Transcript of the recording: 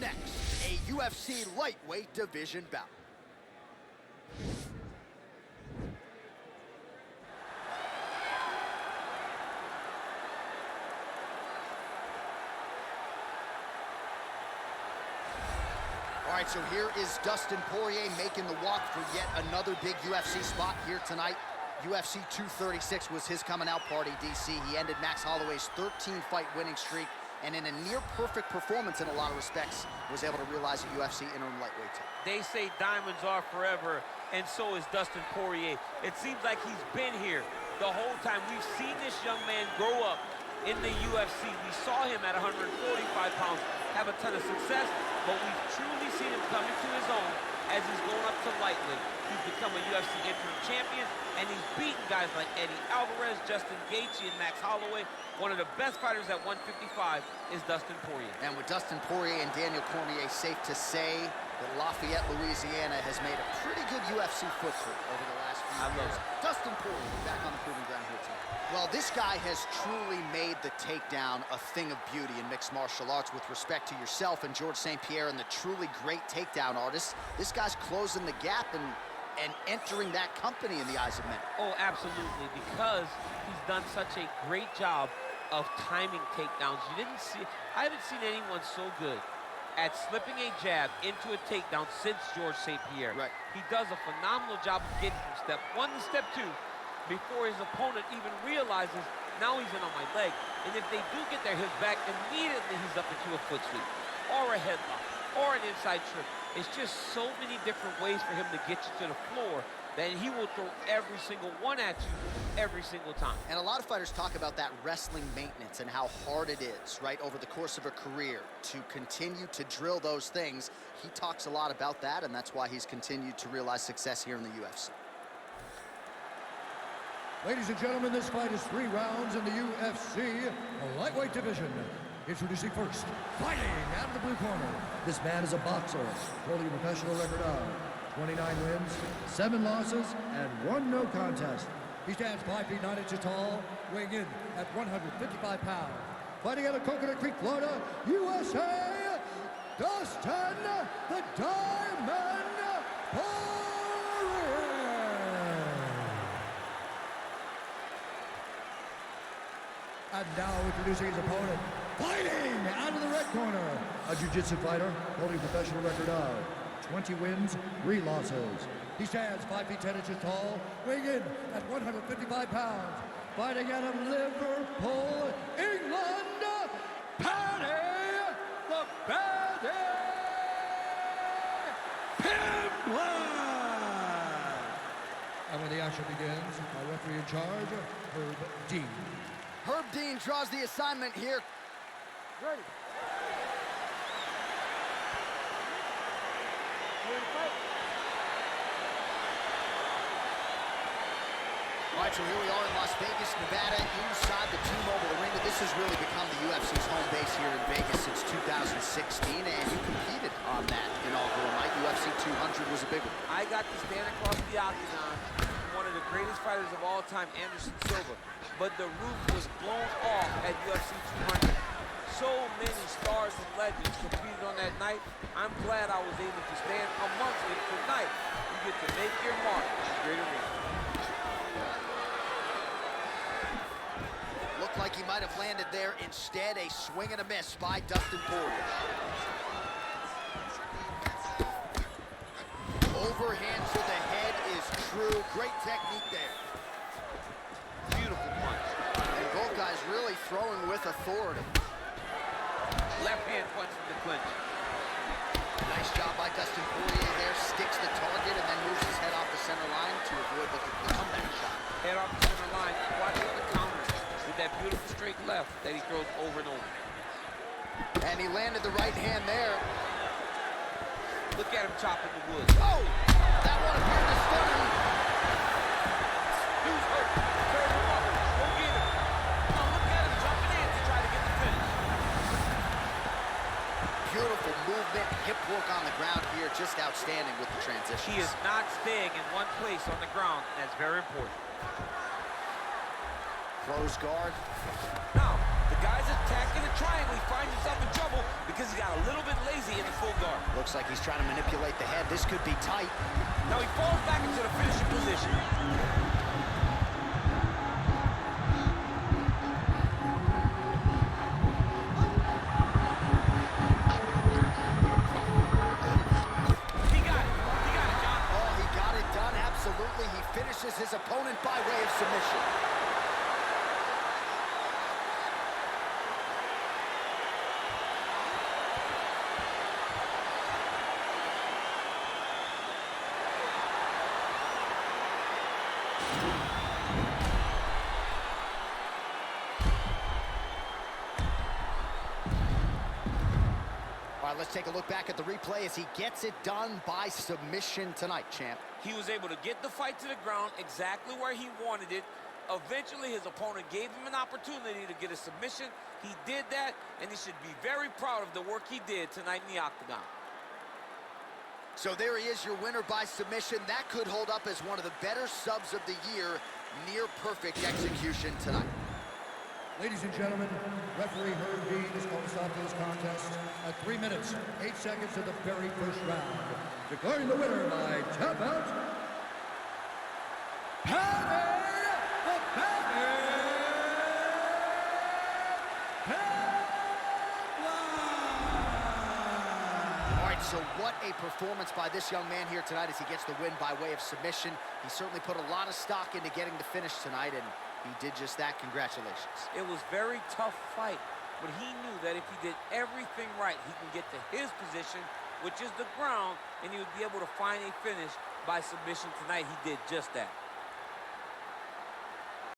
next, a UFC lightweight division bout. All right, so here is Dustin Poirier making the walk for yet another big UFC spot here tonight. UFC 236 was his coming out party, DC. He ended Max Holloway's 13-fight winning streak, and in a near-perfect performance in a lot of respects, was able to realize a UFC interim lightweight title. They say diamonds are forever, and so is Dustin Poirier. It seems like he's been here the whole time. We've seen this young man grow up in the UFC. We saw him at 145 pounds have a ton of success, but we've truly seen him come into his own as he's going up to lightweight. He's become a UFC interim champion, and he's beaten guys like Eddie Alvarez, Justin Gaethje, and Max Holloway. One of the best fighters at 155 is Dustin Poirier. And with Dustin Poirier and Daniel Cormier, safe to say that Lafayette, Louisiana has made a pretty good UFC footprint over the last few years. Dustin Poirier back on the proving ground here tonight. Well, this guy has truly made the takedown a thing of beauty in mixed martial arts. With respect to yourself and George St. Pierre and the truly great takedown artists, this guy's closing the gap and entering that company in the eyes of many. Oh, absolutely, because he's done such a great job of timing takedowns. I haven't seen anyone so good at slipping a jab into a takedown since George St. Pierre. Right. He does a phenomenal job of getting from step one to step two before his opponent even realizes, now he's in on my leg. And if they do get their hips back, immediately he's up into a foot sweep, or a headlock, or an inside trip. It's just so many different ways for him to get you to the floor that he will throw every single one at you every single time. And a lot of fighters talk about that wrestling maintenance and how hard it is, right, over the course of a career to continue to drill those things. He talks a lot about that, and that's why he's continued to realize success here in the UFC. Ladies and gentlemen, this fight is 3 rounds in the UFC lightweight division. Introducing first, fighting out of the blue corner. This man is a boxer, holding a professional record of 29 wins, 7 losses, and 1 no contest. He stands 5 feet 9 inches tall, weighing in at 155 pounds. Fighting out of Coconut Creek, Florida, USA, Dustin the Diamond Poirier. And now introducing his opponent, fighting out of the red corner, a jiu-jitsu fighter holding a professional record of 20 wins, 3 losses. He stands 5 feet 10 inches tall, weighing in at 155 pounds. Fighting out of Liverpool, England, Paddy the Paddy Pimblett. And when the action begins, our referee in charge, Herb Dean. Herb Dean draws the assignment here. Ready. All right, so here we are in Las Vegas, Nevada, inside the T-Mobile Arena. This has really become the UFC's home base here in Vegas since 2016, and you competed on that inaugural night. UFC 200 was a big one. I got to stand across the octagon, one of the greatest fighters of all time, Anderson Silva, but the roof was blown off at UFC 200. So many stars and legends competed on that night. I'm glad I was able to stand amongst it tonight. You get to make your mark in the great arena. Looked like he might have landed there. Instead, a swing and a miss by Dustin Poirier. Overhand to the head is true. Great technique there. Beautiful punch. And both guys really throwing with authority. Left hand punch in the clinch. Nice job by Dustin Poirier there. Sticks the target and then moves his head off the center line to avoid the comeback shot. Head off the center line. Watching the counter with that beautiful straight left that he throws over and over. And he landed the right hand there. Look at him chopping the wood. Oh! That one appeared to stun him. Dude's hurt. Serve him up. Go get him. Oh, look at him jumping in to try to get the finish. Beautiful movement, hip work on the ground here, just outstanding with the transition. He is not staying in one place on the ground. That's very important. Close guard. Now, the the guy's attacking the triangle, he finds himself in trouble because he got a little bit lazy in the full guard. Looks like he's trying to manipulate the head. This could be tight. Now he falls back into the finishing position. He finishes his opponent by way of submission. All right, let's take a look back at the replay as he gets it done by submission tonight, champ. He was able to get the fight to the ground exactly where he wanted it. Eventually, his opponent gave him an opportunity to get a submission. He did that, and he should be very proud of the work he did tonight in the octagon. So there he is, your winner by submission. That could hold up as one of the better subs of the year. Near perfect execution tonight. Ladies and gentlemen, referee Herb Dean has called a stop to this contest at 3 minutes, 8 seconds of the very first round. Declaring the winner by tap out, Paddy Pimblett! All right, so what a performance by this young man here tonight as he gets the win by way of submission. He certainly put a lot of stock into getting the finish tonight, and he did just that. Congratulations. It was a very tough fight, but he knew that if he did everything right, he can get to his position, which is the ground, and he would be able to find a finish by submission tonight. He did just that.